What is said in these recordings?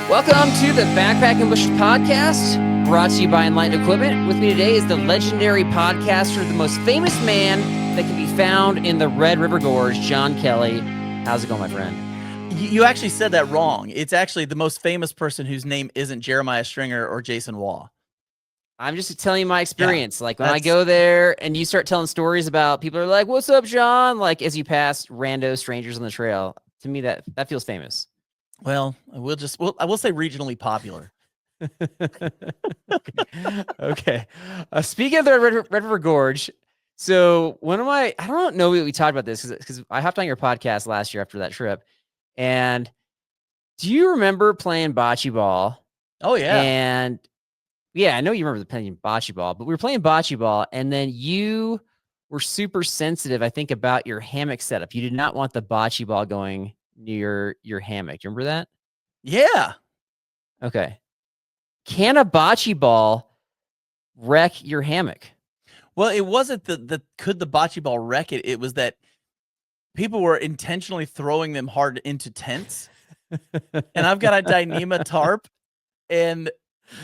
Welcome to the Backpack and Bushes podcast, brought to you by Enlightened Equipment. With me today is the legendary podcaster, the most famous man that can be found in the Red River Gorge, John Kelley. How's it going, my friend? You actually said that wrong. It's actually the most famous person whose name isn't Jeremiah Stringer or Jason Waugh. I'm just telling you my experience. Like when I go there and you start telling stories about people are like, "What's up, John?" Like as you pass rando strangers on the trail, to me that feels famous. Well, I will say regionally popular. Okay. Speaking of the Red River Gorge, so I don't know if we talked about this because I hopped on your podcast last year after that trip. And do you remember playing bocce ball? Oh, yeah. And yeah, I know you remember playing bocce ball, but we were playing bocce ball and then you were super sensitive, I think, about your hammock setup. You did not want the bocce ball going near your hammock. Do you remember that? Yeah. Okay. Can a bocce ball wreck your hammock? Well, it wasn't could the bocce ball wreck it? It was that people were intentionally throwing them hard into tents. And I've got a Dyneema tarp. And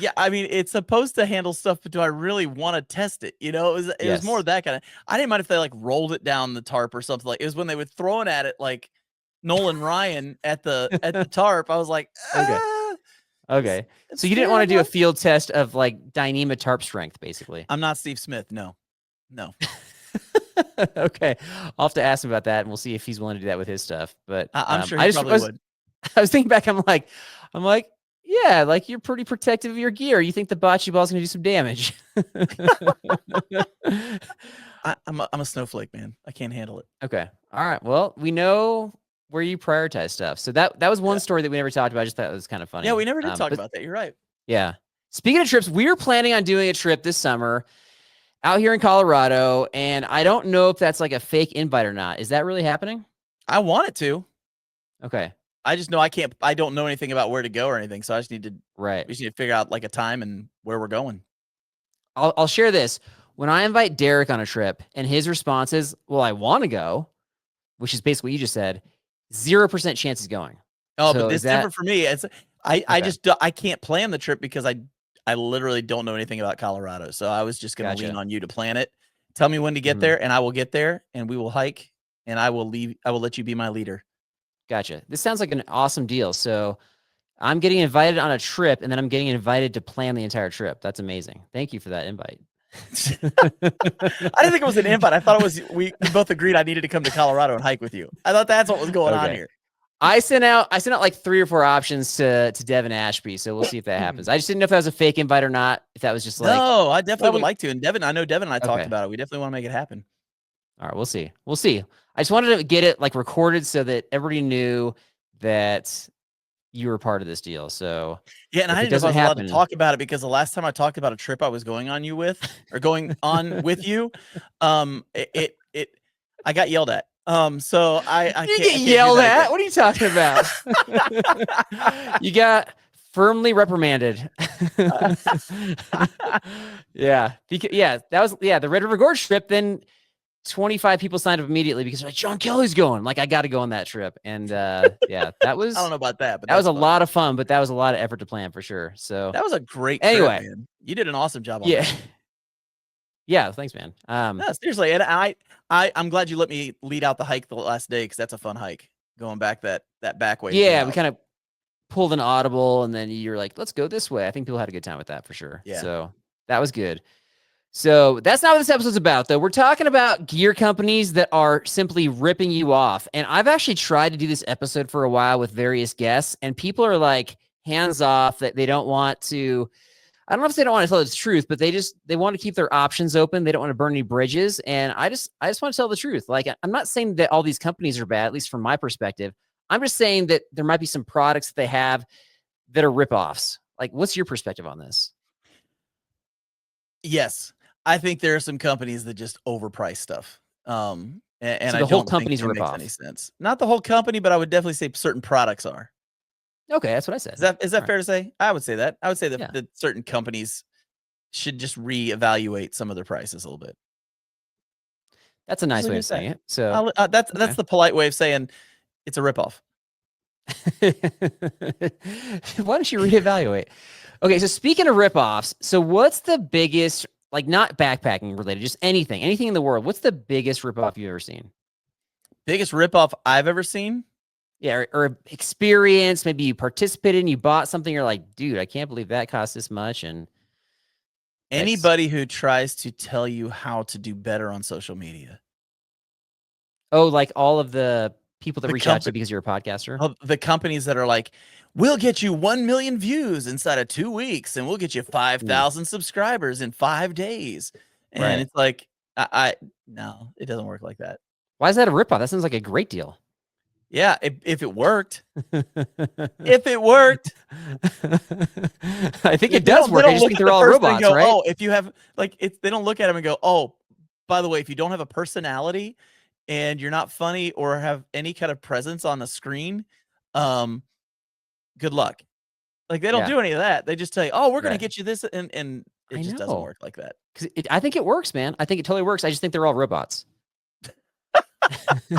yeah, I mean, it's supposed to handle stuff, but do I really want to test it? You know, it was more that kind of. I didn't mind if they like rolled it down the tarp or something. Like it was when they would throw it at it like Nolan Ryan at the tarp. I was like, okay. So you didn't want to do a field test of like Dyneema tarp strength, basically. I'm not Steve Smith. No. Okay. I'll have to ask him about that and we'll see if he's willing to do that with his stuff. But I'm sure he probably would. I was thinking back. I'm like, yeah, like you're pretty protective of your gear. You think the bocce ball is going to do some damage. I'm a snowflake, man. I can't handle it. Okay. All right. Well, we know where you prioritize stuff. So that was one story that we never talked about. I just thought it was kind of funny. Yeah, we never did talk about that. You're right. Yeah. Speaking of trips, we're planning on doing a trip this summer out here in Colorado, and I don't know if that's like a fake invite or not. Is that really happening? I want it to. Okay. I just know I don't know anything about where to go or anything, so I just need to we just need to figure out like a time and where we're going. I'll share this. When I invite Derek on a trip and his response is, "Well, I want to go," which is basically what you just said, 0% chance he's going. Oh, so but it's different for me. It's I can't plan the trip because I literally don't know anything about Colorado. So I was just going to lean on you to plan it. Tell me when to get there and I will get there and we will hike and I will let you be my leader. Gotcha. This sounds like an awesome deal. So I'm getting invited on a trip and then I'm getting invited to plan the entire trip. That's amazing. Thank you for that invite. I didn't think it was an invite. I thought it was, we both agreed I needed to come to Colorado and hike with you. I thought that's what was going on here. I sent out like 3 or 4 options to Devin Ashby. So we'll see if that happens. I just didn't know if that was a fake invite or not. If that was just like, no, I definitely would like to. And I know Devin and I talked about it. We definitely want to make it happen. All right. We'll see. I just wanted to get it like recorded so that everybody knew that you were part of this deal. So yeah, and I didn't know if I was allowed to talk about it because the last time I talked about a trip I was going on with you, I got yelled at. So I can't get yelled at. What are you talking about? You got firmly reprimanded. Yeah, that was the Red River Gorge trip. Then 25 people signed up immediately because they're like, John Kelley's going. Like, I got to go on that trip. And that was, I don't know about that, but that was a lot of fun, but that was a lot of effort to plan for sure. So that was a great trip, man. You did an awesome job on that. Yeah, thanks, man. No, seriously. And I'm glad you let me lead out the hike the last day because that's a fun hike going back that back way. Yeah, we kind of pulled an audible and then you're like, let's go this way. I think people had a good time with that for sure. Yeah. So that was good. So that's not what this episode's about, though. We're talking about gear companies that are simply ripping you off. And I've actually tried to do this episode for a while with various guests, and people are like hands off that they don't want to. I don't know if they don't want to tell the truth, but they want to keep their options open. They don't want to burn any bridges. And I just want to tell the truth. Like, I'm not saying that all these companies are bad, at least from my perspective. I'm just saying that there might be some products that they have that are ripoffs. Like, what's your perspective on this? Yes. I think there are some companies that just overprice stuff. And so the whole company's a ripoff. Any sense? Not the whole company, but I would definitely say certain products are. Okay, that's what I said. Is that fair to say? I would say that. I would say that certain companies should just reevaluate some of their prices a little bit. That's a nice way of saying it. So that's the polite way of saying it's a ripoff. Why don't you reevaluate? Okay, so speaking of ripoffs, so what's the biggest, like not backpacking related, just anything in the world? What's the biggest ripoff you've ever seen? Biggest ripoff I've ever seen? Yeah, or experience. Maybe you participated and you bought something. You're like, dude, I can't believe that cost this much. And anybody who tries to tell you how to do better on social media. Oh, like all of the people that reach out to you because you're a podcaster? The companies that are like, we'll get you 1 million views inside of 2 weeks, and we'll get you 5,000 subscribers in 5 days. And it's like, no, it doesn't work like that. Why is that a ripoff? That sounds like a great deal. Yeah, if it worked. If it worked. I think it does work. I just think they're all robots, go, right? Oh, if you have, like, they don't look at them and go, oh, by the way, if you don't have a personality and you're not funny or have any kind of presence on the screen, good luck. Like, they don't do any of that. They just tell you, oh, we're going to get you this. And it just doesn't work like that. Because I think it works, man. I think it totally works. I just think they're all robots. They're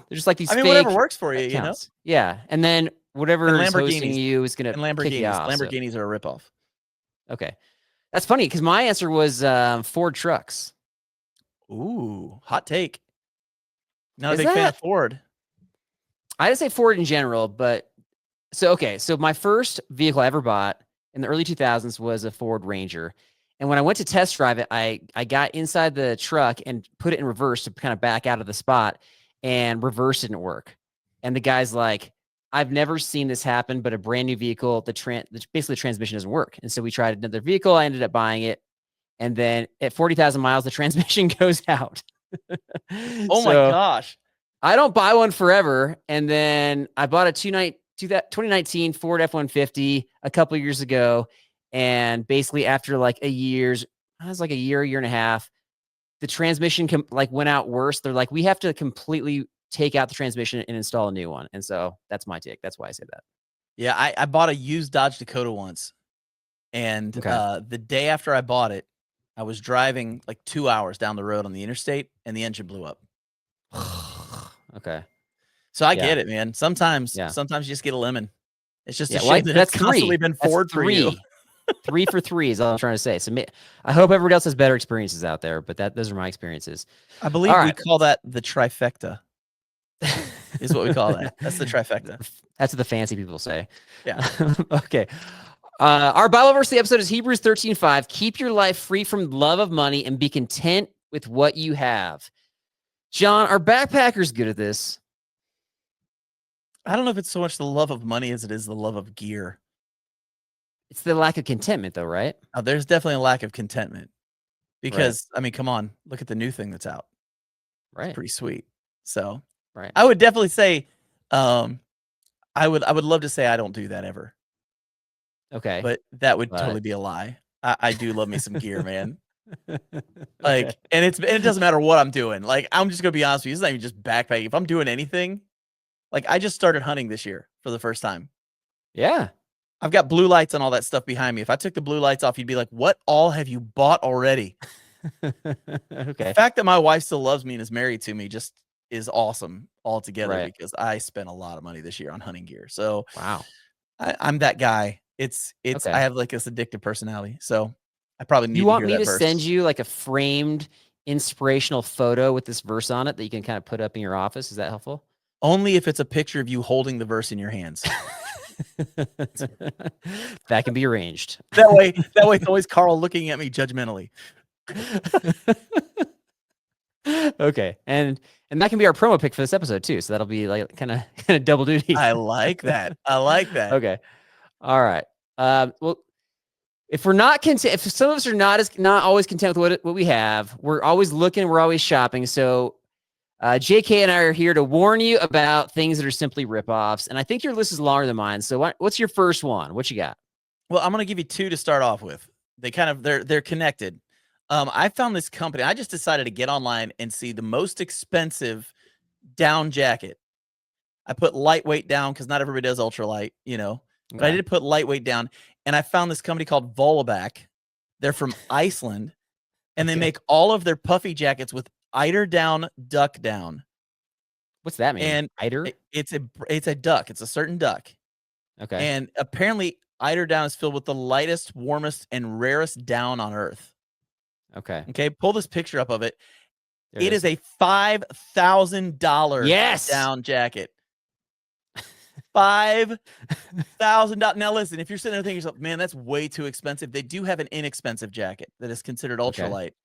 just like these. I mean, whatever works for you, accounts. You know. Yeah, and then whatever is hosting you is going to Lamborghinis. Kick you off, Lamborghinis are a ripoff. Okay, that's funny because my answer was Ford trucks. Ooh, hot take. Not a big fan of Ford. I didn't say Ford in general, but so my first vehicle I ever bought in the early 2000s was a Ford Ranger. And when I went to test drive it, I got inside the truck and put it in reverse to kind of back out of the spot, and reverse didn't work. And the guy's like, I've never seen this happen, but a brand new vehicle, basically the transmission doesn't work. And so we tried another vehicle. I ended up buying it. And then at 40,000 miles, the transmission goes out. Oh my gosh. I don't buy one forever. And then I bought a 2019 Ford F-150 a couple years ago. And basically after like a year and a half, the transmission went out worse. They're like, we have to completely take out the transmission and install a new one. And so that's my take. That's why I say that. Yeah, I bought a used Dodge Dakota once. And the day after I bought it, I was driving like 2 hours down the road on the interstate and the engine blew up. Okay. So I get it, man. Sometimes you just get a lemon. It's just a shame that that's it's constantly been Ford for you. 3 for 3 is all I'm trying to say. So I hope everybody else has better experiences out there, but those are my experiences. I believe we call that the trifecta. Is what we call that. That's the trifecta. That's what the fancy people say. Yeah. Okay. Our Bible verse of the episode is Hebrews 13:5. Keep your life free from love of money and be content with what you have. John, are backpackers good at this? I don't know if it's so much the love of money as it is the love of gear. It's the lack of contentment, though, right? Oh, there's definitely a lack of contentment because, I mean, come on, look at the new thing that's out. Right. It's pretty sweet. So I would definitely say, I would love to say I don't do that ever. Okay. But that would totally be a lie. I do love me some gear, man. Like, and it doesn't matter what I'm doing. Like, I'm just gonna be honest with you. It's not even just backpacking. If I'm doing anything, like I just started hunting this year for the first time. Yeah. I've got blue lights and all that stuff behind me. If I took the blue lights off, you'd be like, what all have you bought already? Okay. The fact that my wife still loves me and is married to me just is awesome altogether because I spent a lot of money this year on hunting gear. So wow. I'm that guy. It's I have like this addictive personality. So I probably need You to want hear me that to send you like a framed inspirational photo with this verse on it that you can kind of put up in your office? Is that helpful? Only if it's a picture of you holding the verse in your hands. That can be arranged. That way it's always Carl looking at me judgmentally. Okay. And that can be our promo pic for this episode too. So that'll be like kind of double duty. I like that. I like that. Okay. All right. Well, if we're not content, if some of us are not always content with what we have, we're always looking, we're always shopping. So JK and I are here to warn you about things that are simply ripoffs. And I think your list is longer than mine. So what's your first one? What you got? Well, I'm going to give you two to start off with. They're connected. I found this company. I just decided to get online and see the most expensive down jacket. I put lightweight down because not everybody does ultralight, you know. Okay. But I did put lightweight down, and I found this company called Volleback. They're from Iceland, and they make all of their puffy jackets with eider down, duck down. What's that mean? And Eider? it's a duck. It's a certain duck. Okay. And apparently eider down is filled with the lightest, warmest, and rarest down on Earth. Okay. Okay, pull this picture up of it. There It is a $5,000 yes down jacket. $5,000. Now listen, if you're sitting there thinking to yourself, man, that's way too expensive. They do have an inexpensive jacket that is considered ultralight. Okay.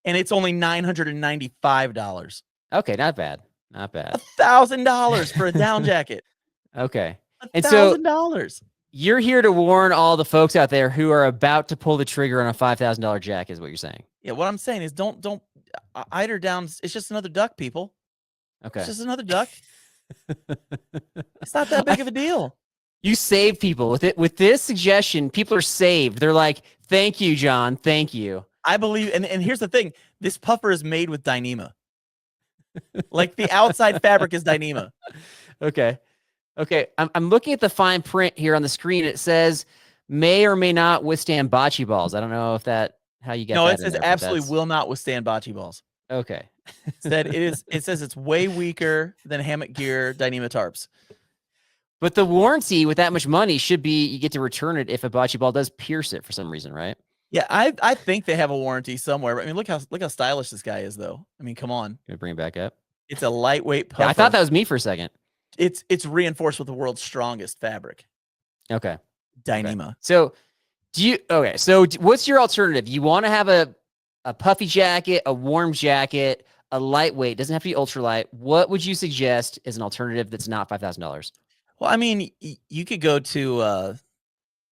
And it's only $995. Okay, not bad. Not bad. $1,000 for a down jacket. Okay. $1,000. You're here to warn all the folks out there who are about to pull the trigger on a $5,000 jacket is what you're saying. Yeah, what I'm saying is don't eider down. It's just another duck, people. Okay. It's just another duck. It's not that big of a deal. You save people with it. With this suggestion, people are saved. They're like, thank you, John. Thank you. I believe, and here's the thing. This puffer is made with Dyneema. Like the outside fabric is Dyneema. Okay. Okay. I'm looking at the fine print here on the screen. It says may or may not withstand bocce balls. I don't know if how you get that. No, it says absolutely will not withstand bocce balls. Okay. It says it's way weaker than hammock gear Dyneema tarps. But the warranty with that much money should be you get to return it if a bocce ball does pierce it for some reason, right? Yeah, I think they have a warranty somewhere. I mean, look how stylish this guy is, though. I mean, come on. Gonna bring it back up. It's a lightweight puffer. Yeah, I thought that was me for a second. It's reinforced with the world's strongest fabric. Okay. Dyneema. Okay. So So what's your alternative? You want to have a puffy jacket, a warm jacket, a lightweight, doesn't have to be ultralight. What would you suggest as an alternative that's not $5,000? Well, I mean, you could go to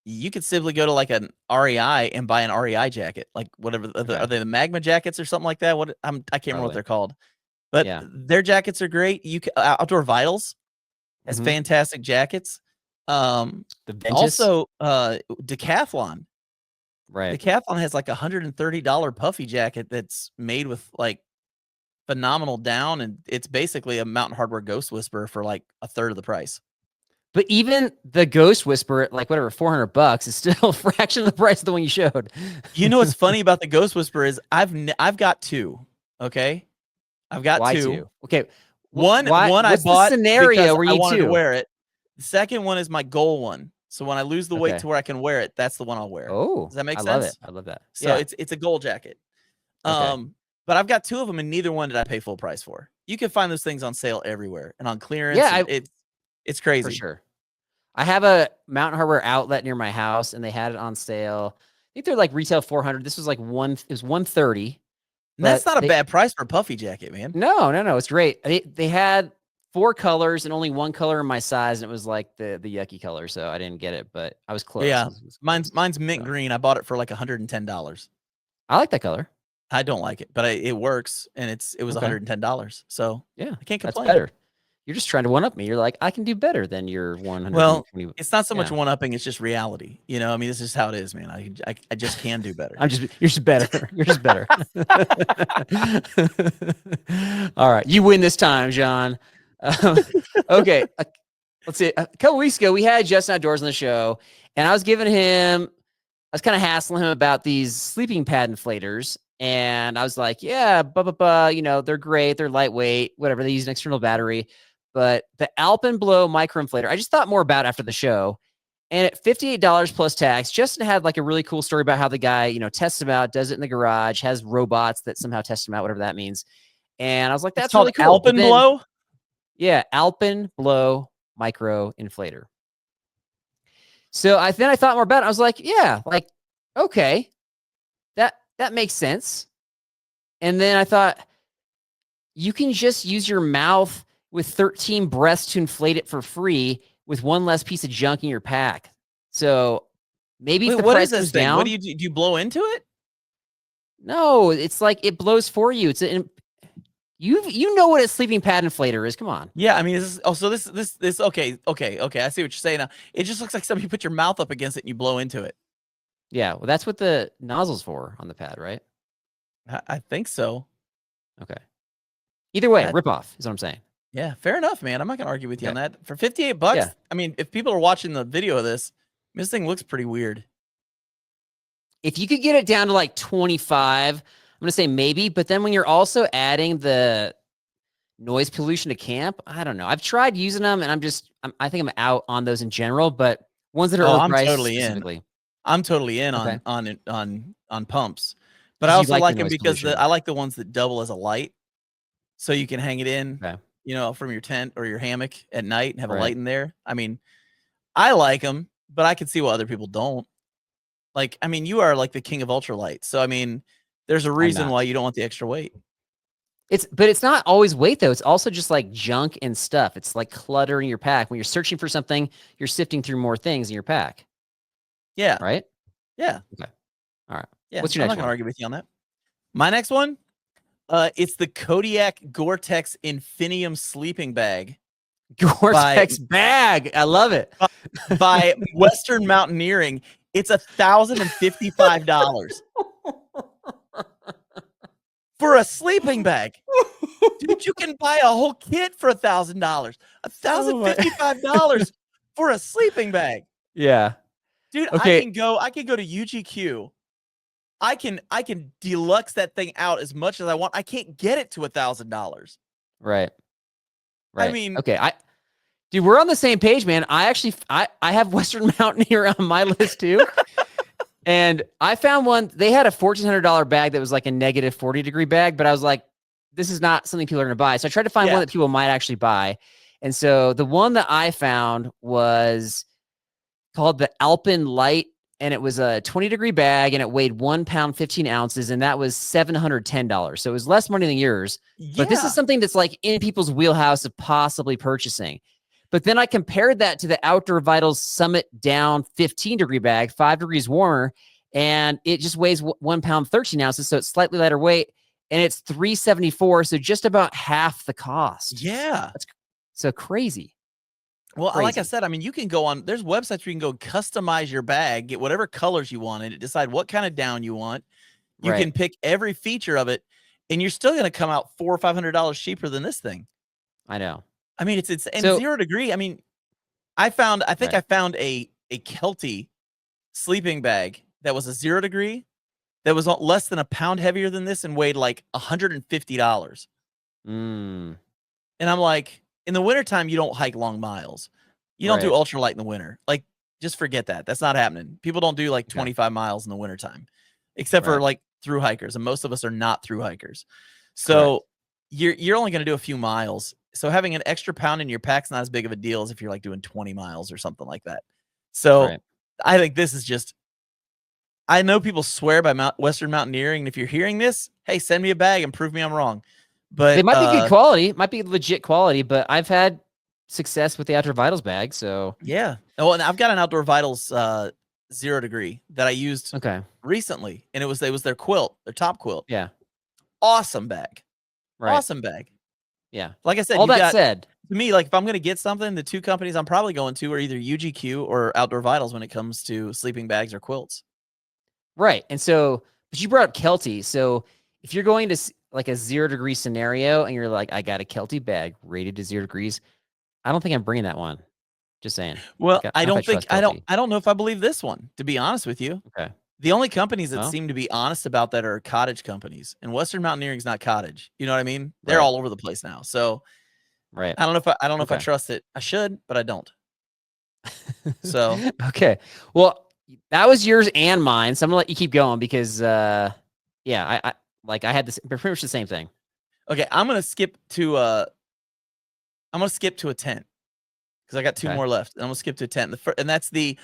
you could simply go to like an REI and buy an REI jacket, like whatever. Are they the magma jackets or something like that? I can't remember what they're called, but their jackets are great. You can, Outdoor Vitals has fantastic jackets. Also Decathlon. Right. Decathlon has like $130 puffy jacket that's made with like phenomenal down, and it's basically a Mountain Hardwear Ghost Whisperer for like a third of the price. But even the Ghost Whisperer at like whatever $400 is still a fraction of the price of the one you showed. You know what's funny about the Ghost Whisperer is I've got two. Okay, I've got two. Okay, one I bought the scenario where I you wanted to wear it. The second one is my goal one. So when I lose the weight to where I can wear it, that's the one I'll wear. Oh, does that make sense? I love it. I love that. So it's a goal jacket. But I've got two of them, and neither one did I pay full price for. You can find those things on sale everywhere and on clearance. Yeah, it's crazy for sure. I have a Mountain Hardwear outlet near my house, and they had it on sale. I think they're like retail $400. This was like it was $130. And that's not a bad price for a puffy jacket, man. No, it's great. They had 4 colors and only 1 color in my size, and it was like the yucky color, so I didn't get it, but I was close. Yeah, mine's mint green. I bought it for like $110. I like that color. I don't like it, but it works, and it was $110. So yeah, I can't complain. That's better. You're just trying to one-up me. You're like, I can do better than your 120. Well, it's not so much one-upping; it's just reality. You know, I mean, this is how it is, man. I just can do better. You're just better. You're just better. All right, you win this time, John. Okay, let's see. A couple weeks ago, we had Justin Outdoors on the show, and I was kind of hassling him about these sleeping pad inflators. And I was like, yeah, they're great. They're lightweight, whatever. They use an external battery. But the Alpenblow microinflator, I just thought more about after the show. And at $58 plus tax, Justin had like a really cool story about how the guy, tests them out, does it in the garage, has robots that somehow test them out, whatever that means. And I was like, that's really cool. Alpenblow? Yeah, Alpenblow microinflator. So I thought more about it. I was like, yeah, like, okay, that makes sense. And then I thought, you can just use your mouth with 13 breaths to inflate it for free with one less piece of junk in your pack. So maybe if the price goes down. What do you blow into it? No, it's like it blows for you. You know what a sleeping pad inflator is. Come on. Yeah, I mean, this okay. I see what you're saying now. It just looks like something you put your mouth up against it and you blow into it. Yeah, well, that's what the nozzle's for on the pad, right? I think so. Okay. Either way, rip off is what I'm saying. Yeah, fair enough, man. I'm not gonna argue with you on that. For $58, I mean, if people are watching the video of this thing looks pretty weird. If you could get it down to like 25, I'm gonna say maybe. But then when you're also adding the noise pollution to camp. I don't know. I've tried using them, and I think I'm out on those in general. But ones that are I'm overpriced totally specifically. in. I'm totally in Okay. on pumps, but I Because you also like the like them noise because pollution. I like the ones that double as a light, so you can hang it in, Okay. from your tent or your hammock at night and have a Right. light in there. I mean, I like them, but I can see why other people don't. Like, I mean, you are like the king of ultralight, so I mean, there's a I'm reason why not. you don't want the extra weight. But it's not always weight though. It's also just like junk and stuff. It's like clutter in your pack. When you're searching for something, you're sifting through more things in your pack. Yeah. Right? Yeah. Okay. All right. Yeah. What's your I'm next not gonna one? argue with you on that. My next one, it's the Kodiak Gore-Tex Infinium sleeping bag. Gore-Tex bag. I love it. By Western Mountaineering. It's $1,055 for a sleeping bag. Dude, you can buy a whole kit for $1,000. $1,055 for a sleeping bag. Yeah. Dude, Okay. I can go to UGQ. I can deluxe that thing out as much as I want. I can't get it to $1,000. Right. I mean, okay. Dude, we're on the same page, man. I have Western Mountaineer on my list too. And I found one, they had a $1,400 bag that was like a negative 40-degree bag, but I was like, this is not something people are going to buy. So I tried to find one that people might actually buy. And so the one that I found was called the Ultralight, and it was a 20-degree bag, and it weighed 1 pound, 15 ounces, and that was $710. So it was less money than yours. But this is something that's like in people's wheelhouse of possibly purchasing. But then I compared that to the Outdoor Vitals Summit Down 15-degree bag, 5 degrees warmer, and it just weighs 1 pound, 13 ounces, so it's slightly lighter weight, and it's $374, so just about half the cost. Yeah. That's so crazy. Well, like I said, I mean, you can go on, there's websites where you can go customize your bag, get whatever colors you want in it, decide what kind of down you want. You can pick every feature of it, and you're still going to come out $400 or $500 cheaper than this thing. I know. I mean, it's and 0 degree. I mean, I found a Kelley sleeping bag that was a 0 degree that was less than a pound heavier than this and weighed like $150. And I'm like, in the wintertime, you don't hike long miles. You don't do ultralight in the winter. Like, just forget that. That's not happening. People don't do like 25 miles in the wintertime, except for like through hikers. And most of us are not through hikers. So you're only going to do a few miles. So having an extra pound in your pack's not as big of a deal as if you're like doing 20 miles or something like that. So I think this is just, I know people swear by Western Mountaineering. And if you're hearing this, hey, send me a bag and prove me I'm wrong. But they might be good quality, might be legit quality, but I've had success with the Outdoor Vitals bag. So yeah. Oh, and I've got an Outdoor Vitals 0 degree that I used recently, and it was their quilt, their top quilt. Yeah. Awesome bag. Right. Awesome bag. Yeah. Like I said, all that said, to me, like if I'm going to get something, the two companies I'm probably going to are either UGQ or Outdoor Vitals when it comes to sleeping bags or quilts. Right. And so, but you brought up Kelley. So if you're going to like a 0 degree scenario and you're like, I got a Kelley bag rated to 0 degrees, I don't think I'm bringing that one. Just saying. Well, I don't know if I believe this one, to be honest with you. Okay. The only companies that seem to be honest about that are cottage companies, and Western Mountaineering is not cottage. You know what I mean? They're all over the place now. So I don't know if I trust it. I should, but I don't. So okay. Well, that was yours and mine. So I'm gonna let you keep going because I had this pretty much the same thing. Okay, I'm gonna skip to a tent because I got two more left. I'm gonna skip to a tent, and that's the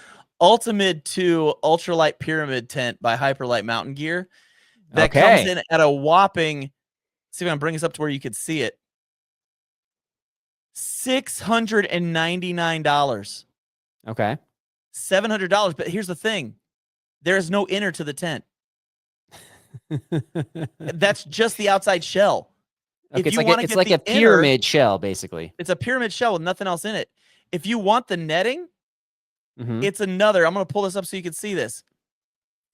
Ultimate 2 Ultralight Pyramid Tent by Hyperlight Mountain Gear. That comes in at a whopping, see if I can bring this up to where you could see it, $699. Okay. $700. But here's the thing. There is no inner to the tent. That's just the outside shell. Okay, it's like a pyramid shell, basically. It's a pyramid shell with nothing else in it. If you want the netting, it's another. I'm going to pull this up so you can see this.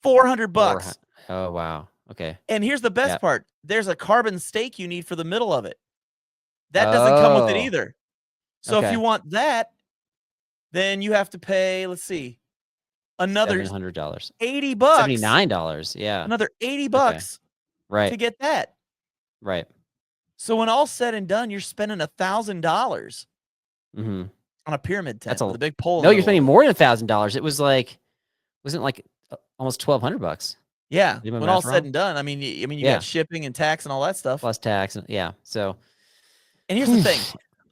$400. Oh, wow. Okay. And here's the best part. There's a carbon stake you need for the middle of it. That doesn't come with it either. So if you want that, then you have to pay, let's see, another $700. $80. $79. Yeah. Another $80 to get that. Right. So when all's said and done, you're spending $1,000 Mm-hmm. on a pyramid tent That's with a big pole. No, you're spending more than $1,000. It was like, wasn't like almost $1,200. Yeah, Did my when math all's said wrong? and done, I mean, you Yeah. got shipping and tax and all that stuff. Plus tax. Yeah. So, and here's the thing.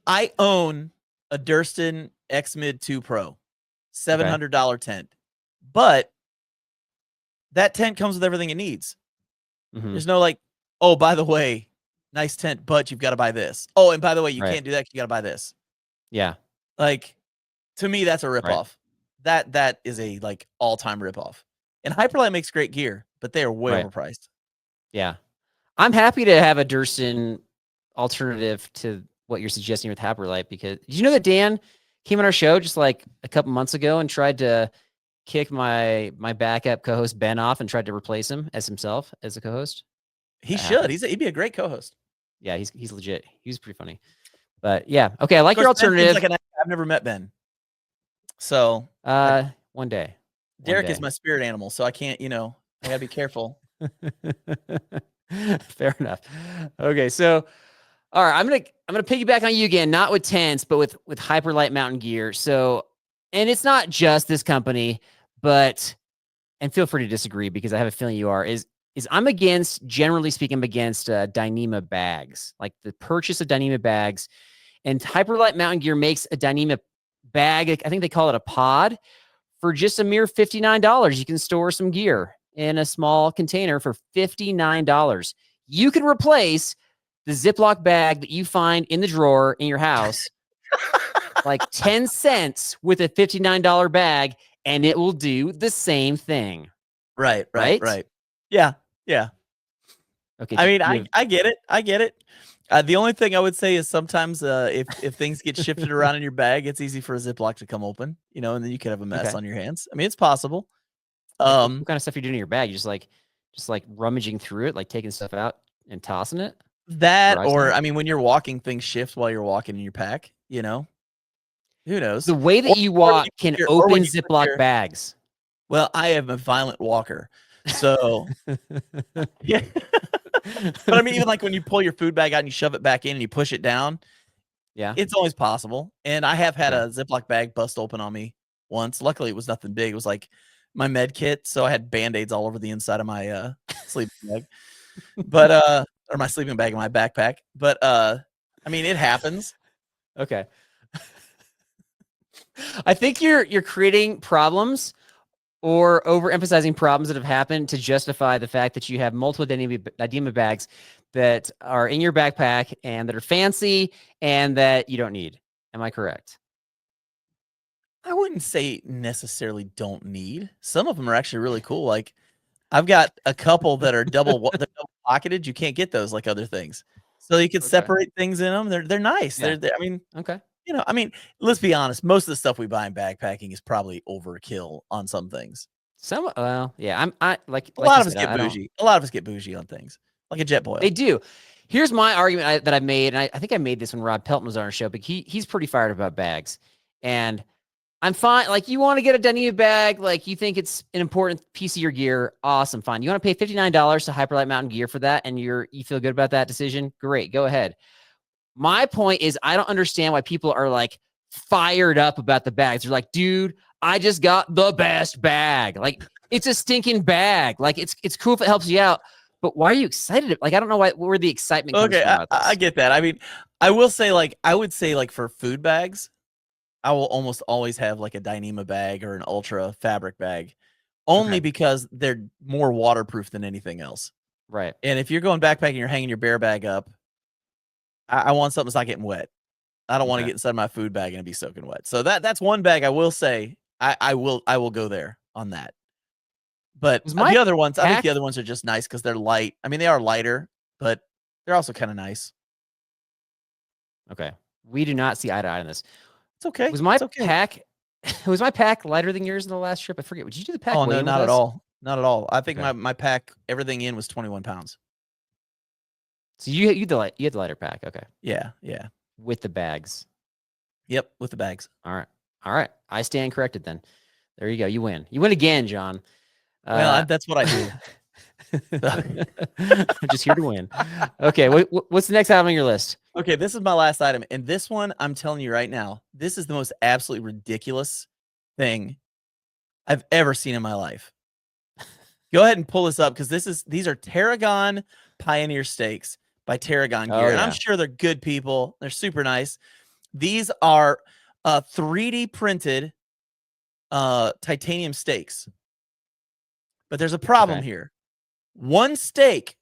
I own a Durston X-Mid 2 Pro, $700 tent. But that tent comes with everything it needs. Mm-hmm. There's no like, oh, by the way, nice tent, but you've got to buy this. Oh, and by the way, you can't do that. You got to buy this. Yeah. Like, to me, that's a ripoff. That is a like all-time ripoff. And Hyperlight makes great gear, but they are way overpriced. Yeah. I'm happy to have a Durston alternative to what you're suggesting with Hyperlight, because did you know that Dan came on our show just like a couple months ago and tried to kick my backup co-host Ben off and tried to replace him as himself as a co-host? He should. He'd be a great co-host. Yeah, he's legit. He was pretty funny. But yeah, okay, I like your alternative. I've never met Ben. So one day. Derek is my spirit animal, so I can't, I gotta be careful. Fair enough. Okay, so all right, I'm gonna piggyback on you again, not with tents, but with Hyperlight mountain gear. So, and it's not just this company, but, and feel free to disagree because I have a feeling you are, is I'm against, generally speaking, I'm against Dyneema bags, like the purchase of Dyneema bags. And Hyperlight mountain gear makes a Dyneema bag, I think they call it a pod, for just a mere $59. You can store some gear in a small container for $59. You can replace the Ziploc bag that you find in the drawer in your house, like 10 cents with a $59 bag, and it will do the same thing. Right. Yeah. Okay. I mean, I get it. The only thing I would say is sometimes if things get shifted around in your bag, it's easy for a Ziploc to come open, and then you could have a mess on your hands. I mean, it's possible. What kind of stuff you're doing in your bag? You just like rummaging through it, like taking stuff out and tossing it? That, or I mean, when you're walking, things shift while you're walking in your pack, Who knows? The way that you walk can open Ziploc bags. Well, I am a violent walker. So, yeah. But I mean, even like when you pull your food bag out and you shove it back in and you push it down, it's always possible. And I have had a Ziploc bag bust open on me once. Luckily, it was nothing big. It was like my med kit. So I had Band-Aids all over the inside of my sleeping bag. But, or my sleeping bag in my backpack. But, I mean, it happens. Okay. I think you're creating problems or overemphasizing problems that have happened to justify the fact that you have multiple Dyneema bags that are in your backpack and that are fancy and that you don't need. Am I correct? I wouldn't say necessarily don't need. Some of them are actually really cool. Like I've got a couple that are double pocketed. You can't get those like other things. So you can separate things in them. They're nice. Yeah. I mean, I mean, let's be honest. Most of the stuff we buy in backpacking is probably overkill on some things. Well, yeah. I like a lot of us get bougie. A lot of us get bougie on things, like a jet boil. They do. Here's my argument that I've made, and I think I made this when Rob Pelton was on our show, but he's pretty fired about bags. And I'm fine. Like, you want to get a Dyneema bag, like you think it's an important piece of your gear, awesome, fine. You want to pay $59 to Hyperlight Mountain Gear for that, and you feel good about that decision? Great, go ahead. My point is, I don't understand why people are like fired up about the bags. They're like, dude, I just got the best bag. Like, it's a stinking bag. Like, it's cool if it helps you out, but why are you excited? Like, I don't know where the excitement comes from about this. I get that. I mean, I would say like for food bags, I will almost always have like a Dyneema bag or an Ultra fabric bag, only because they're more waterproof than anything else. Right. And if you're going backpacking, you're hanging your bear bag up, I want something that's not getting wet. I don't want to get inside my food bag and be soaking wet. So that's one bag I will say I will go there on that. But the other ones, I think the other ones are just nice because they're light. I mean, they are lighter, but they're also kind of nice. Okay. We do not see eye to eye on this. It's okay. Was my pack lighter than yours in the last trip? I forget. Did you do the pack? Oh, no, not at all. Not at all. I think my pack, everything in was 21 pounds. So you had the lighter pack. Okay. Yeah. With the bags. Yep, with the bags. All right. I stand corrected then. There you go. You win. You win again, John. Well, that's what I I'm just here to win. Okay, what's the next item on your list? Okay, this is my last item, and this one, I'm telling you right now, this is the most absolutely ridiculous thing I've ever seen in my life. Go ahead and pull this up because these are Tarragon Pioneer Steaks by Tarragon Gear, and I'm sure they're good people. They're super nice. These are 3D printed titanium steaks, but there's a problem here. One steak,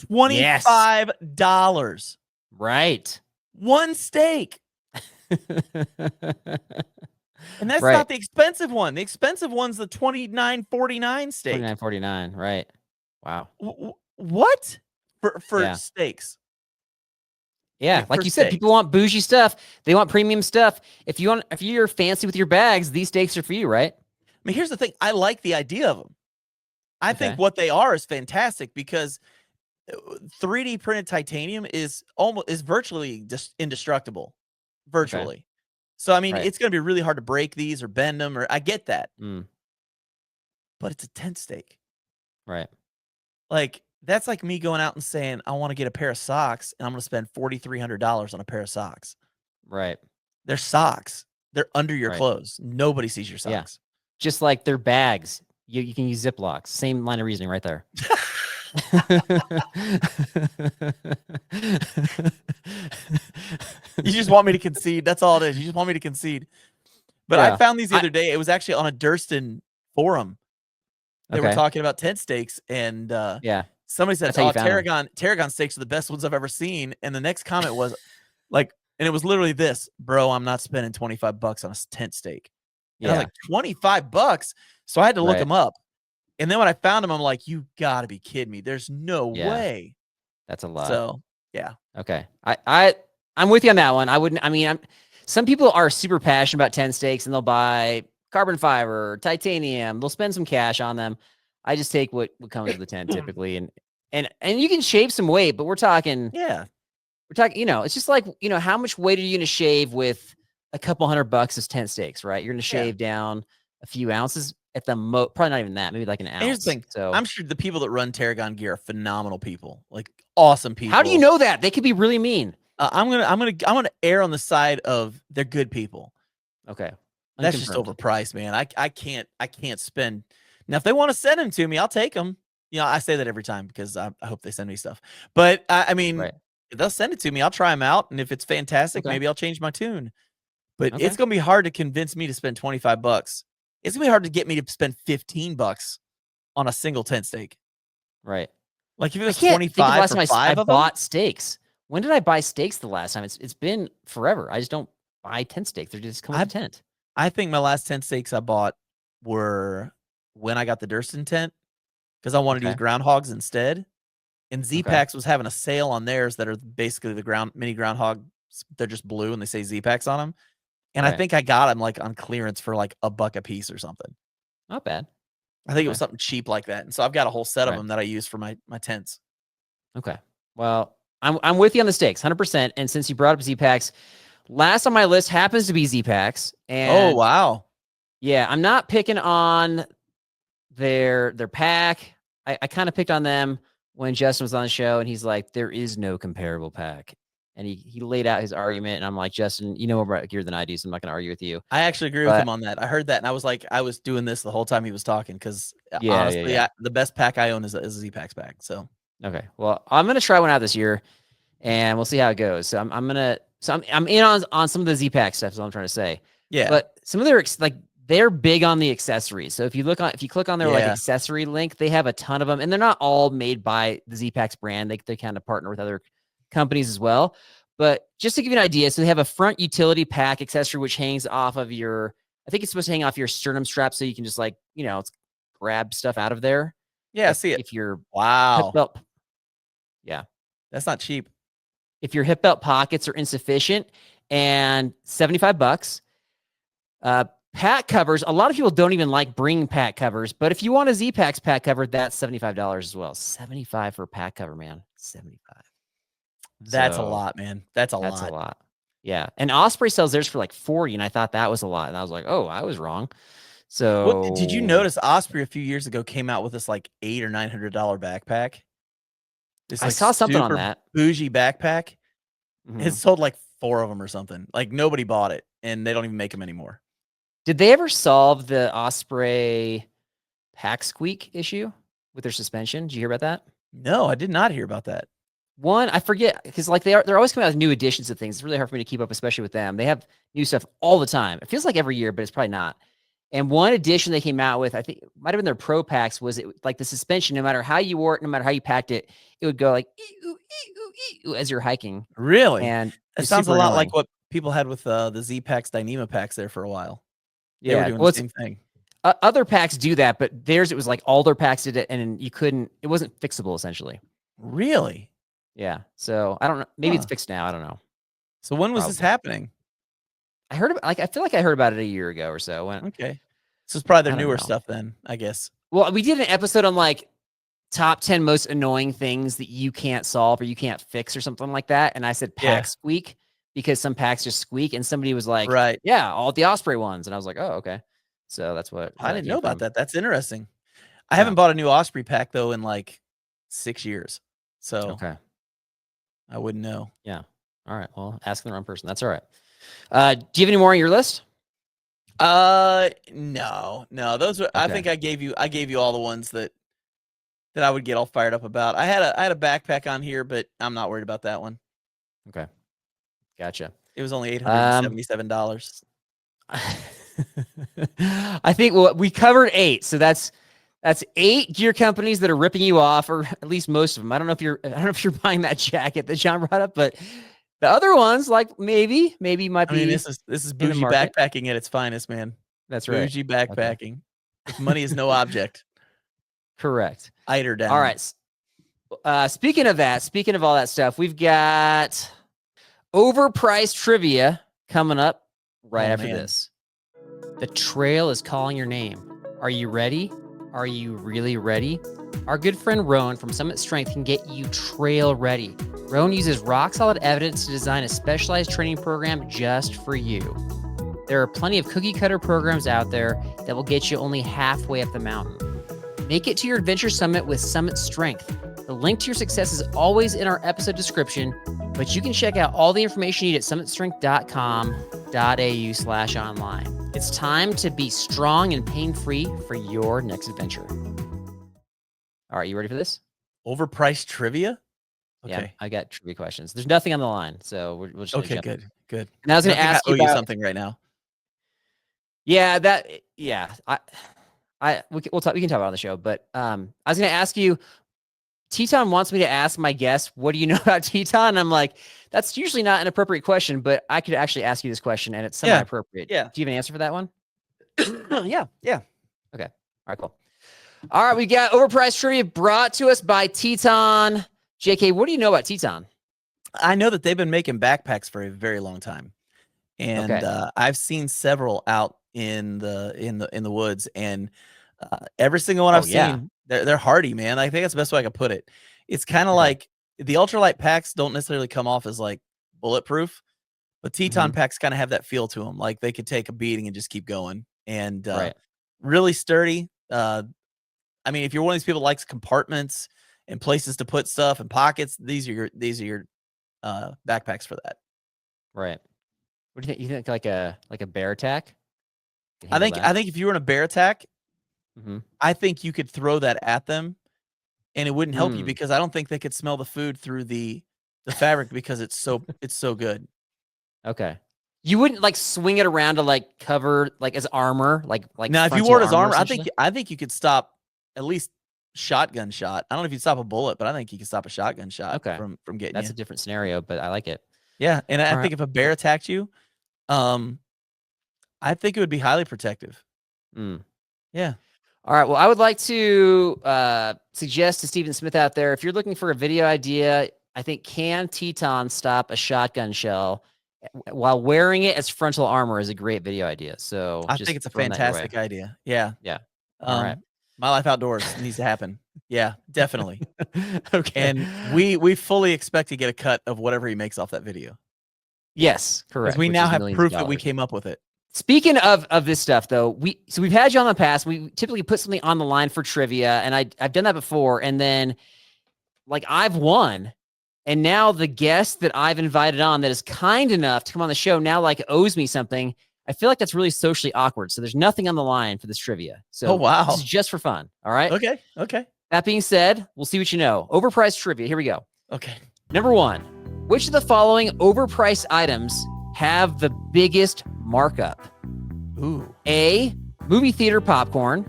$25. Right. One steak. And that's not the expensive one. The expensive one's the $29.49 steak. $29.49, right. Wow. What? For steaks. Yeah, like you said, people want bougie stuff. They want premium stuff. If you're fancy with your bags, these steaks are for you, right? I mean, here's the thing. I like the idea of them. I think what they are is fantastic because 3D printed titanium is virtually just indestructible. Virtually. Okay. So, I mean, it's going to be really hard to break these or bend them, or I get that. But it's a tent steak. Right. Like, that's like me going out and saying, I want to get a pair of socks, and I'm going to spend $4,300 on a pair of socks. Right. They're socks. They're under your clothes. Nobody sees your socks. Yeah. Just like they're bags. You can use Ziplocs. Same line of reasoning right there. You just want me to concede. That's all it is. You just want me to concede. But I found these the other day. It was actually on a Durston forum. They were talking about tent steaks, and somebody said, "Oh, Tarragon steaks are the best ones I've ever seen." And the next comment was like, and it was literally this, "Bro, I'm not spending $25 on a tent steak." And I was like, $25? So I had to look them up. And then when I found them, I'm like, you got to be kidding me. There's no way. That's a lot. So, yeah. Okay. I'm with you on that one. Some people are super passionate about tent steaks and they'll buy carbon fiber, titanium. They'll spend some cash on them. I just take what comes with the tent typically. And you can shave some weight, but we're talking, it's just like, how much weight are you going to shave with a couple $100 as tent steaks, right? You're going to shave down a few ounces at the most, probably not even that, maybe like an ounce. Here's the thing. So I'm sure the people that run Tarragon Gear are phenomenal people, like awesome people. How do you know that? They could be really mean. I'm gonna err on the side of they're good people. Okay. That's just overpriced, man. I can't spend. Now, if they want to send them to me, I'll take them. I say that every time because I hope they send me stuff. But I mean, if they'll send it to me, I'll try them out. And if it's fantastic, maybe I'll change my tune. But it's going to be hard to convince me to spend $25. It's going to be hard to get me to spend $15 on a single tent steak. Right. Like if it was 25 for five of them. I bought steaks. When did I buy steaks the last time? It's been forever. I just don't buy tent steaks. They're just coming with a tent. I think my last tent steaks I bought were when I got the Durston tent because I wanted to use groundhogs instead. And Z-Packs was having a sale on theirs that are basically the mini groundhog. They're just blue and they say Z-Packs on them. And I think I got them like on clearance for like $1 a piece or something. Not bad. I think it was something cheap like that. And so I've got a whole set of them that I use for my tents. Okay. Well, I'm with you on the steaks, 100%. And since you brought up Z-Packs, last on my list happens to be Z-Packs. And oh, wow. Yeah, I'm not picking on their pack. I kind of picked on them when Justin was on the show, and he's like, there is no comparable pack. And he laid out his argument, and I'm like, Justin, you know more about gear than I do, so I'm not going to argue with you. I actually agree with him on that. I heard that, and I was like, I was doing this the whole time he was talking, because honestly, the best pack I own is a Z-Packs pack. So okay, well, I'm going to try one out this year, and we'll see how it goes. So I'm in on some of the Z-Pack stuff. Is what I'm trying to say. Yeah, but some of their they're big on the accessories. So if you click on their like accessory link, they have a ton of them, and they're not all made by the Z-Packs brand. They kind of partner with other companies as well. But just to give you an idea, so they have a front utility pack accessory which hangs off of your, I think it's supposed to hang off your sternum strap, so you can just grab stuff out of there. Yeah, I see it. If your hip belt, that's not cheap. If your hip belt pockets are insufficient, and $75. Pack covers, a lot of people don't even like bringing pack covers, but if you want a Z-Packs pack cover, that's $75 as well. $75 for a pack cover, man. $75. That's a lot, man. That's a lot. Yeah. And Osprey sells theirs for like $40, and I thought that was a lot. And I was like, oh, I was wrong. So what did you notice? Osprey a few years ago came out with this like $800 or $900 backpack. This I like saw something on super that. bougie backpack. Mhm. It sold like 4 of them or something. Like nobody bought it, and they don't even make them anymore. Did they ever solve the Osprey pack squeak issue with their suspension? Did you hear about that? No, I did not hear about that. One, I forget, because like they're always coming out with new editions of things. It's really hard for me to keep up, especially with them. They have new stuff all the time. It feels like every year, but it's probably not. And one edition they came out with, I think it might have been their Pro Packs, was it like the suspension, no matter how you wore it, no matter how you packed it, it would go like as you're hiking. Really? And It it's sounds a super lot annoying. like what people had with the Z packs, Dyneema packs there for a while. They were Yeah. doing Well, the same thing. other packs do that, but theirs, it was like all their packs did it, and you couldn't, it wasn't fixable essentially. Really? Yeah. So I don't know. Maybe it's fixed now. I don't know. So when was this happening? I heard about, like, I feel like I heard about it a year ago or so. Okay. So it's probably their I don't newer know. stuff then, I guess. Well, we did an episode on like top 10 most annoying things that you can't solve or you can't fix or something like that. And I said pack squeak because some packs just squeak. And somebody was like, right. Yeah, all the Osprey ones. And I was like, oh, okay. So that's what I didn't know about that. That's interesting. I Yeah. haven't bought a new Osprey pack though in like 6 years. So Okay. I wouldn't know. Yeah. All right. Well, asking the wrong person. That's all right. Do you have any more on your list? No. Those were, I think I gave you all the ones that I would get all fired up about. I had a backpack on here, but I'm not worried about that one. Okay. Gotcha. It was only $877. I think we covered 8. So that's 8 gear companies that are ripping you off, or at least most of them. I don't know if you're buying that jacket that John brought up, but the other ones, like maybe might be. I mean, this is bougie backpacking at its finest, man. That's right. Bougie backpacking. Okay. If money is no object. Correct. Eider down. All right. Speaking of all that stuff, we've got overpriced trivia coming up right after this. The trail is calling your name. Are you ready? Are you really ready? Our good friend Rowan from Summit Strength can get you trail ready. Rowan uses rock-solid evidence to design a specialized training program just for you. There are plenty of cookie-cutter programs out there that will get you only halfway up the mountain. Make it to your adventure summit with Summit Strength. The link to your success is always in our episode description, but you can check out all the information you need at summitstrength.com.au/online. It's time to be strong and pain-free for your next adventure. All right, you ready for this? Overpriced trivia? Okay. Yeah, I got trivia questions. There's nothing on the line, so we'll just okay. Good. And I was going to ask you something right now. Yeah, we'll talk. We can talk about it on the show, but I was going to ask you. Teton wants me to ask my guest, "What do you know about Teton?" And I'm like, that's usually not an appropriate question, but I could actually ask you this question, and it's semi-appropriate. Yeah. Do you have an answer for that one? Yeah. Okay. All right. Cool. All right, we got overpriced trivia brought to us by Teton. JK, what do you know about Teton? I know that they've been making backpacks for a very long time, and I've seen several out in the woods, and every single one I've seen, they're hardy, man. I think that's the best way I could put it. It's kind of like the ultralight packs don't necessarily come off as like bulletproof, but Teton packs kind of have that feel to them, like they could take a beating and just keep going, and really sturdy. I mean, if you're one of these people that likes compartments and places to put stuff and pockets, these are your backpacks for that. Right. What do you think? You think like a bear attack? I think if you were in a bear attack, I think you could throw that at them, and it wouldn't help you because I don't think they could smell the food through the fabric because it's so good. Okay. You wouldn't like swing it around to like cover like as armor, like now if you wore it as armor, I think you could stop at least shotgun shot. I don't know if you'd stop a bullet, but I think you could stop a shotgun shot from getting That's you. a different scenario, but I like it. Yeah, and I think if a bear attacked you, I think it would be highly protective. Yeah. All right. Well, I would like to suggest to Stephen Smith out there, if you're looking for a video idea, I think can Teton stop a shotgun shell while wearing it as frontal armor is a great video idea. So I think it's a fantastic idea. Yeah. Yeah. All right. My Life Outdoors needs to happen. Yeah, definitely. Okay. And we fully expect to get a cut of whatever he makes off that video. Yes, correct. Because we now have proof that we came up with it. Speaking of this stuff, though, we've had you on the past. We typically put something on the line for trivia, and I've done that before. And then, like, I've won, and now the guest that I've invited on that is kind enough to come on the show now, like, owes me something. I feel like that's really socially awkward. So there's nothing on the line for this trivia. So wow, this is just for fun. All right. Okay. That being said, we'll see what you know. Overpriced trivia. Here we go. Okay. Number 1, which of the following overpriced items have the biggest markup? Ooh. A, movie theater popcorn,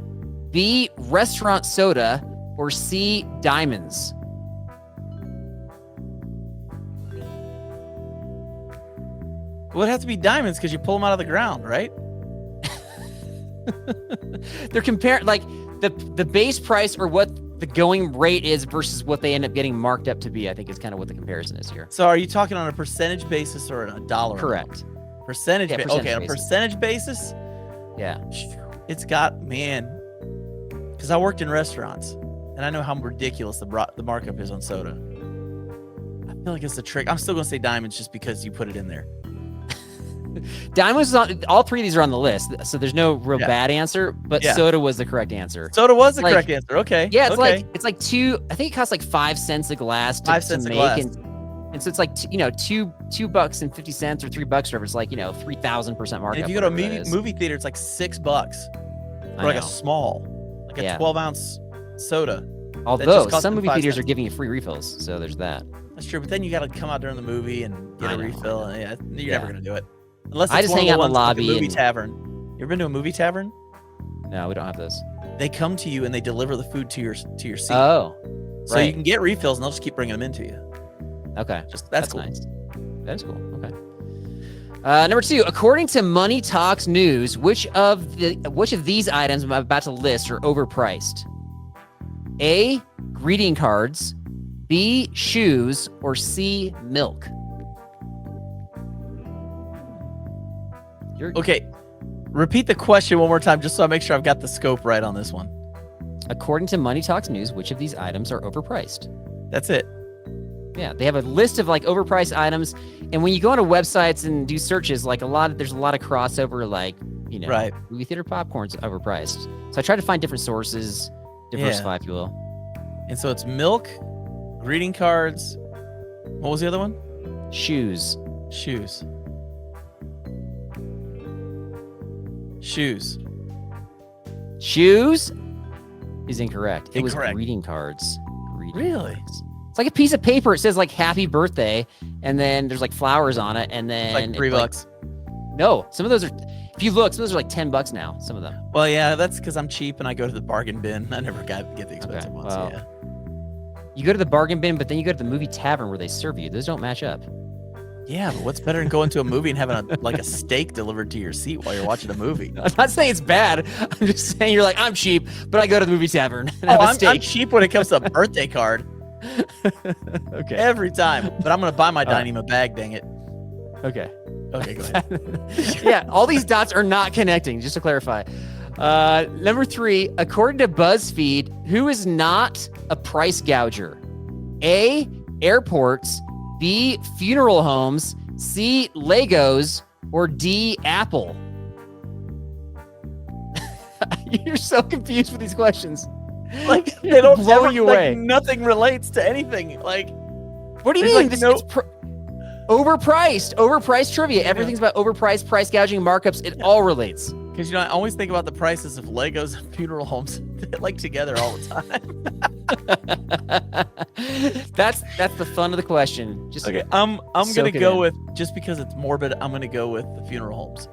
B, restaurant soda, or C, diamonds? Well, it has to be diamonds because you pull them out of the ground, right? They're comparing, like, the base price or what the going rate is versus what they end up getting marked up to be, I think is kind of what the comparison is here. So are you talking on a percentage basis or a dollar? Correct. Percentage. Yeah, Okay, on a percentage basis? Yeah. It's got, man, because I worked in restaurants and I know how ridiculous the markup is on soda. I feel like it's a trick. I'm still going to say diamonds just because you put it in there. Diamonds is on, all three of these are on the list, so there's no real bad answer, but soda was the correct answer. Soda was the correct answer. Okay. Yeah, it's like two, I think it costs like 5 cents a glass to, 5 cents to a make. glass. And so it's like, $2.50 or $3 or whatever. It's like, 3,000% markup. And if you go to a movie theater, it's like $6 for like a small, like a 12-ounce soda. Although some movie theaters are giving you free refills, so there's that. That's true, but then you got to come out during the movie and get a refill. And you're never gonna do it unless it's I just hang out in the lobby. Like a movie tavern. You ever been to a movie tavern? No, we don't have those. They come to you and they deliver the food to your seat. Oh, so you can get refills and they'll just keep bringing them into you. Okay, that's cool. Nice. That is cool. Okay. Number 2, according to Money Talks News, which of these items I'm about to list are overpriced? A, greeting cards, B, shoes, or C, milk? Okay, repeat the question one more time just so I make sure I've got the scope right on this one. According to Money Talks News, which of these items are overpriced? That's it. Yeah, they have a list of like overpriced items, and when you go onto websites and do searches, like there's a lot of crossover, like movie theater popcorn's overpriced. So I try to find different sources, diversify, if you will. And so it's milk, greeting cards. What was the other one? Shoes. Shoes is incorrect. It was greeting cards. Really? It's like a piece of paper. It says like happy birthday, and then there's like flowers on it, and then it's like $3. No, some of those are, if you look, some of those are like $10 now, some of them. Well, yeah, that's because I'm cheap and I go to the bargain bin. I never get the expensive ones. Well, yeah. You go to the bargain bin, but then you go to the movie tavern where they serve you. Those don't match up. Yeah, but what's better than going to a movie and having a steak delivered to your seat while you're watching a movie? I'm not saying it's bad. I'm just saying you're like, I'm cheap, but I go to the movie tavern and have a steak. I'm cheap when it comes to a birthday card. Okay. Every time. But I'm going to buy my Dyneema bag, dang it. Okay. Okay, go ahead. Yeah, all these dots are not connecting, just to clarify. Number 3, according to BuzzFeed, who is not a price gouger? A, airports, B, funeral homes, C, Legos, or D, Apple? You're so confused with these questions. Like, they don't blow you away. Nothing relates to anything. Like, what do you mean? Overpriced trivia. Everything's about overpriced, price gouging, markups. It all relates. Because I always think about the prices of Legos and funeral homes like together all the time. That's the fun of the question. Just okay. I'm gonna go with, just because it's morbid, I'm gonna go with the funeral homes.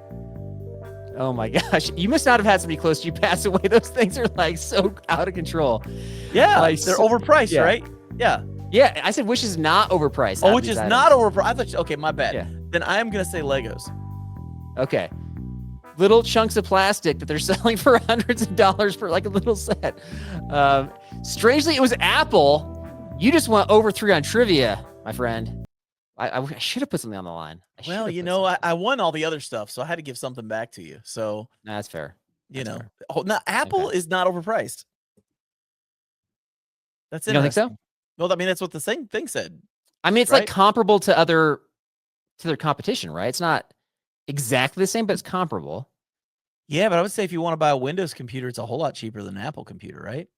Oh my gosh, you must not have had somebody close to you pass away. Those things are like so out of control. Yeah, they're overpriced, right? Yeah. Yeah, I said which is not overpriced. Oh, which is not overpriced. I thought, okay, my bad. Yeah. Then I am gonna say Legos. Okay. Little chunks of plastic that they're selling for hundreds of dollars for like a little set. Strangely, it was Apple. You just went over 3 on trivia, my friend. I should have put something on the line. Well, I won all the other stuff, so I had to give something back to you. So that's fair. Fair. Oh, now Apple is not overpriced. That's it. You don't think so? Well, I mean, that's what the thing said. I mean, it's like comparable to their competition, right? It's not. exactly the same, but it's comparable. Yeah, but I would say if you want to buy a Windows computer, it's a whole lot cheaper than an Apple computer, right?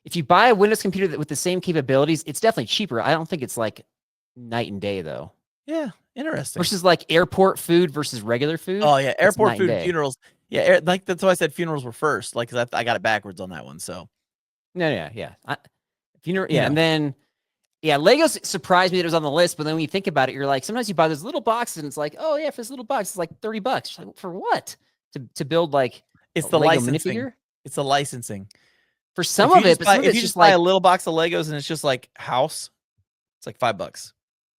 If you buy a Windows computer with the same capabilities, it's definitely cheaper. I don't think it's like night and day though. Yeah, interesting. Versus like airport food versus regular food. Oh yeah, airport food and day. funerals. Yeah, like that's why I said funerals were first. Like, 'cause I got it backwards on that one. So no, yeah. Funeral, yeah, and then Legos surprised me that it was on the list. But then when you think about it, you're like, sometimes you buy those little boxes, and it's like, oh yeah, for this little box, it's like $30. Like, for what? To build like it's the Lego licensing. minifigure? It's the licensing. For some of it, but some of if it's you just buy like a little box of Legos and it's just like house, it's like $5.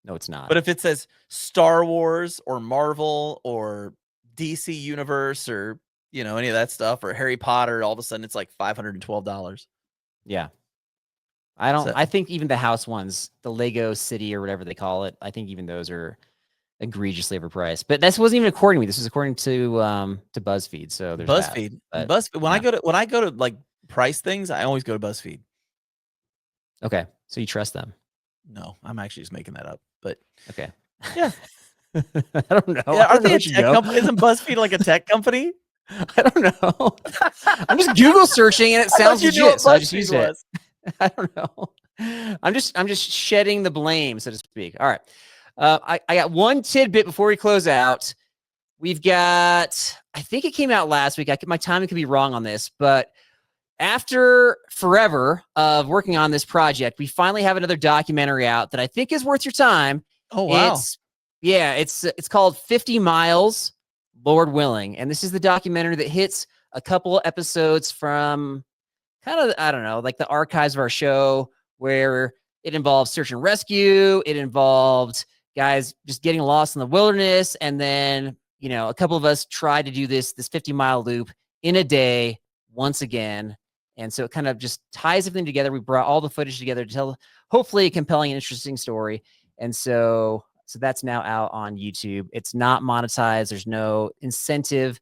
no, it's not. But if it says Star Wars or Marvel or DC Universe or any of that stuff or Harry Potter, all of a sudden it's like $512. Yeah. I think even the house ones, the Lego City or whatever they call it, I think even those are egregiously overpriced. But this wasn't even according to me. This was according to BuzzFeed. So there's BuzzFeed. That. BuzzFeed. When I go to like price things, I always go to BuzzFeed. Okay. So you trust them? No, I'm actually just making that up. But okay. Yeah. I don't know. Yeah, are they a tech company? Isn't BuzzFeed like a tech company? I don't know. I'm just Google searching and it sounds legit, so I just use it. I don't know. I'm just shedding the blame, so to speak. All right. I got one tidbit before we close out. We've got, I think it came out last week. My timing could be wrong on this, but after forever of working on this project, we finally have another documentary out that I think is worth your time. Oh, wow. It's called 50 Miles, Lord Willing. And this is the documentary that hits a couple episodes from kind of, I don't know, like the archives of our show, where it involves search and rescue. It involved guys just getting lost in the wilderness. And then, a couple of us tried to do this 50-mile loop in a day once again. And so it kind of just ties everything together. We brought all the footage together to tell, hopefully, a compelling and interesting story. And so that's now out on YouTube. It's not monetized. There's no incentive.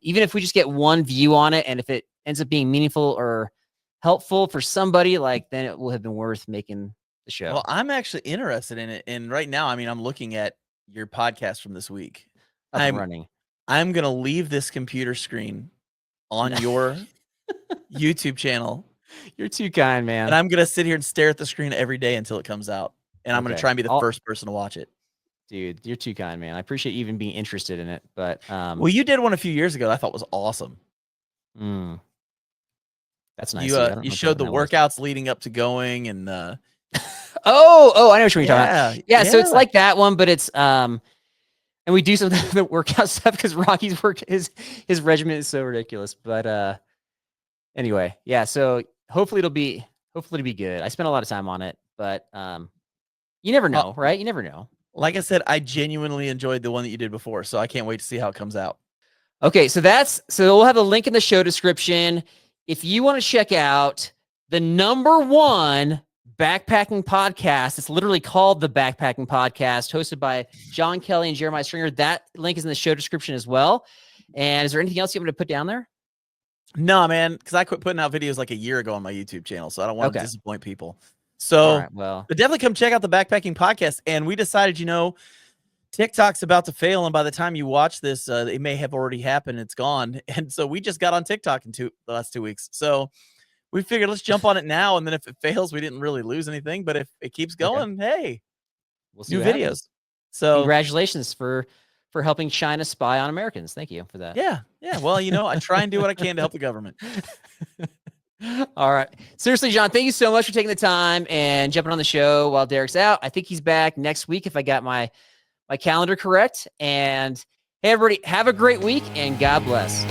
Even if we just get one view on it, and if it ends up being meaningful or helpful for somebody, then it will have been worth making the show. Well, I'm actually interested in it. And right now, I'm looking at your podcast from this week. I'm going to leave this computer screen on your YouTube channel. You're too kind, man. And I'm going to sit here and stare at the screen every day until it comes out. And I'm going to try and be the first person to watch it. Dude, you're too kind, man. I appreciate you even being interested in it. But well, you did one a few years ago that I thought was awesome. That's nice. You showed the workouts leading up to going and I know what you're talking about. Yeah, so it's like that one, but it's and we do some of the workout stuff because Rocky's his regimen is so ridiculous. But anyway, yeah. So hopefully it'll be good. I spent a lot of time on it, but you never know, right? You never know. Like I said, I genuinely enjoyed the one that you did before, so I can't wait to see how it comes out. Okay, so we'll have a link in the show description. If you want to check out the #1 backpacking podcast, it's literally called the Backpacking Podcast, hosted by John Kelley and Jeremiah Stringer. That link is in the show description as well. And is there anything else you want me to put down there? No, man, because I quit putting out videos like a year ago on my YouTube channel, so I don't want to disappoint people. So, but definitely come check out the Backpacking Podcast. And we decided, TikTok's about to fail, and by the time you watch this, it may have already happened. It's gone. And so we just got on TikTok in the last 2 weeks. So we figured let's jump on it now. And then if it fails, we didn't really lose anything. But if it keeps going, hey, we'll see new videos. Happens. So congratulations for helping China spy on Americans. Thank you for that. Yeah. Well, I try and do what I can to help the government. All right. Seriously, John, thank you so much for taking the time and jumping on the show while Derek's out. I think he's back next week if I got my calendar correct. And hey, everybody, have a great week and God bless.